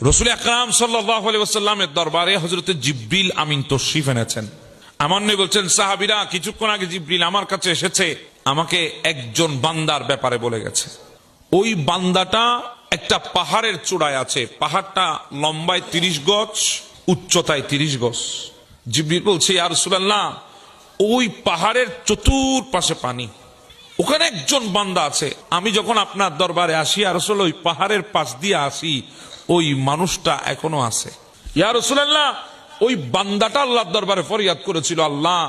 রাসূল আকরাম সাল্লাল্লাহু আলাইহি ওয়াসাল্লামের দরবারে হযরত জিবরিল আমিন তশরিফ এনেছেন। আমার নবী বলছেন, সাহাবীরা, কিছুক্ষণ আগে জিবরিল আমার কাছে এসেছে, আমাকে একজন বান্দার ব্যাপারে বলে গেছে। ওই বান্দাটা একটা পাহাড়ের চূড়ায় আছে। পাহাড়টা লম্বায় 30 গজ, উচ্চতায় 30 গজ। জিবরিল বলছে, ইয়া রাসূলুল্লাহ, ওই পাহাড়ের চতুর্পাশে পানি, ওখানে একজন বান্দা আছে। আমি যখন আপনার দরবারে আসি ইয়া রাসূল, ওই পাহাড়ের পাশ দিয়ে আসি, ওই মানুষটা এখনো আছে। ইয়া রাসূলুল্লাহ, ওই বান্দাটা আল্লাহর দরবারে ফরিয়াদ করেছিল, আল্লাহ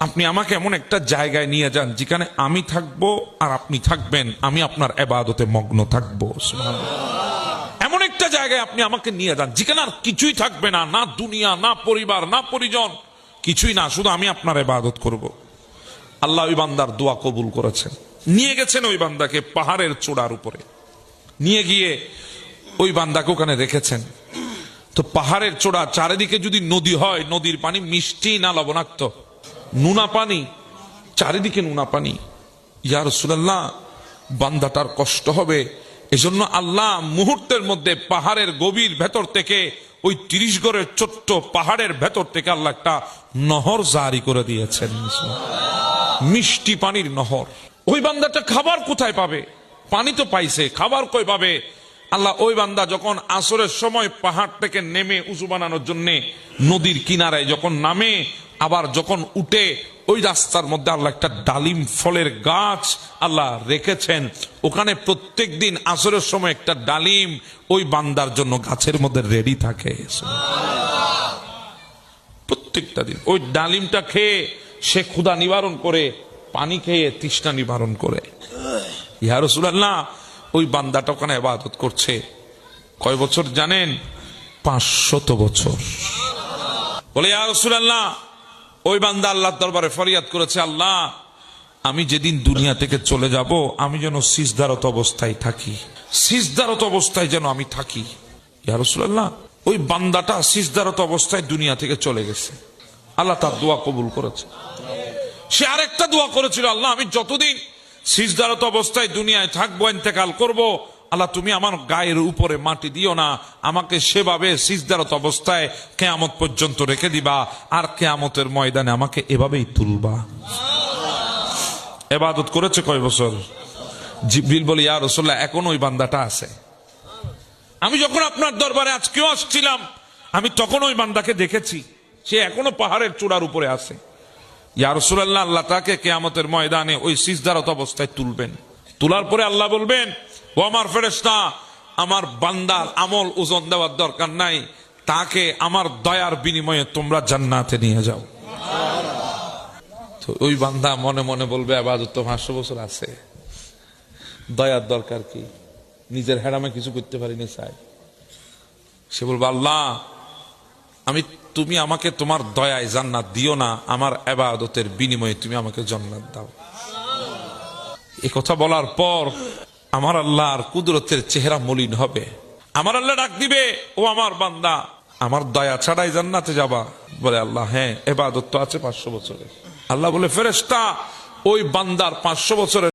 আপনি আমাকে এমন একটা জায়গায় নিয়ে যান যেখানে আমি থাকবো আর আপনি থাকবেন, আমি আপনার ইবাদতে মগ্ন থাকবো। সুবহানাল্লাহ। এমন একটা জায়গায় আপনি আমাকে নিয়ে যান যেখানে আর কিছুই থাকবে না, না দুনিয়া, না পরিবার, না পরিজন, কিছুই না, শুধু আমি আপনার ইবাদত করব। আল্লাহ ওই বান্দার দোয়া কবুল করেছেন। নিয়ে গেছেন ওই বান্দাকে পাহাড়ের চূড়ার উপরে, নিয়ে গিয়ে ওই বান্দাকে ওখানে রেখেছেন। তো পাহাড়ের চূড়া, চারিদিকে যদি নদী হয়, নদীর পানি মিষ্টি না লবণাক্ত? নুনা পানি, চারিদিকে নুনা পানি। ইয়া রাসূলুল্লাহ, বান্দাটার কষ্ট হবে, এজন্য আল্লাহ মুহূর্তের মধ্যে পাহাড়ের গভীর ভেতর থেকে, ওই 30 গড়ের ছোট্ট পাহাড়ের ভেতর থেকে আল্লাহ একটা নহর জারি করে দিয়েছেন, মিষ্টি পানির নহর। ওই বান্দাটা খাবার কোথায় পাবে? পানি তো পাইছে, খাবার কই পাবে? আল্লাহ ওই বান্দা যখন আসরের সময় পাহাড় থেকে নেমে উজু বানানোর জন্য নদীর কিনারায় যখন নামে, আবার যখন উঠে, ওই রাস্তার মধ্যে আল্লাহ একটা ডালিম ফলের গাছ আল্লাহ রেখেছেন। ওখানে প্রত্যেক দিন আসরের সময় একটা ডালিম ওই বান্দার জন্য গাছের মধ্যে রেডি থাকে। প্রত্যেকটা দিন ওই ডালিমটা খেয়ে সে ক্ষুধা নিবারণ করে, পানি খেয়ে তৃষ্ণা নিবারণ করে। ইয়া রাসূলুল্লাহ, ওই বান্দাটা ওখানে ইবাদত করছে কয় বছর জানেন? 500 বছর। বলে, ইয়া রাসূলুল্লাহ, ওই বান্দা আল্লাহর দরবারে ফরিয়াদ করেছে, আল্লাহ আমি যেদিন দুনিয়া থেকে চলে যাব, আমি যেন সিজদারত অবস্থায় থাকি, সিজদারত অবস্থায় যেন আমি থাকি। ইয়া রাসূলুল্লাহ, ওই বান্দাটা সিজদারত অবস্থায় দুনিয়া থেকে চলে গেছে। আল্লাহ তার দোয়া কবুল করেছে। সে আরেকটা দোয়া করেছিল, আল্লাহ আমি যতদিন সিজদারত অবস্থায় দুনিয়ায় থাকবো, ইন্তেকাল করব, আল্লাহ তুমি আমার গায়ের উপরে মাটি দিও না, আমাকে সেভাবে সিজদারত অবস্থায় কিয়ামত পর্যন্ত রেখে দিবা, আর কিয়ামতের ময়দানে আমাকে এভাবেই তুলবা। ইবাদত করেছে কয় বছর? জিবরিল বলে, ইয়া রাসূলুল্লাহ, এখন ওই বান্দাটা আছে। আমি যখন আপনার দরবারে আজকেও আসছিলাম, আমি তখন ওই বান্দাকে দেখেছি, সে এখনো পাহাড়ের চূড়ার উপরে আছে। ইয়া রাসূলুল্লাহ, আল্লাহ তাকে কিয়ামতের ময়দানে ওই সিজদারত অবস্থায় তুলবেন। তোলার পরে আল্লাহ বলবেন, ও আমার ফেরেশতা, আমার বান্দার আমল ওজন দেওয়ার দরকার নাই, তাকে আমার দয়ার বিনিময়ে তোমরা জান্নাতে নিয়ে যাও। তো ওই বান্দা মনে মনে বলবে, ইবাদত তো 500 বছর আছে, দয়ার দরকার কি? নিজের হেরামে কিছু করতে পারিনি চাই। সে বলবে, আল্লাহ তুমি আমাকে তোমার দয়ায় জান্নাত দিও না, আমার ইবাদতের বিনিময়ে তুমি আমাকে জান্নাত দাও। এই কথা বলার পর আমার আল্লাহর কুদরতের চেহারা মলিন হবে। আমার আল্লাহ ডাক দিবে, ও আমার বান্দা, আমার দয়া ছাড়াই জান্নাতে যাবা? বলে, আল্লাহ হ্যাঁ, ইবাদত তো আছে 500 বছরের। আল্লাহ বলে, ফেরেশতা, ওই বান্দার 500 বছরের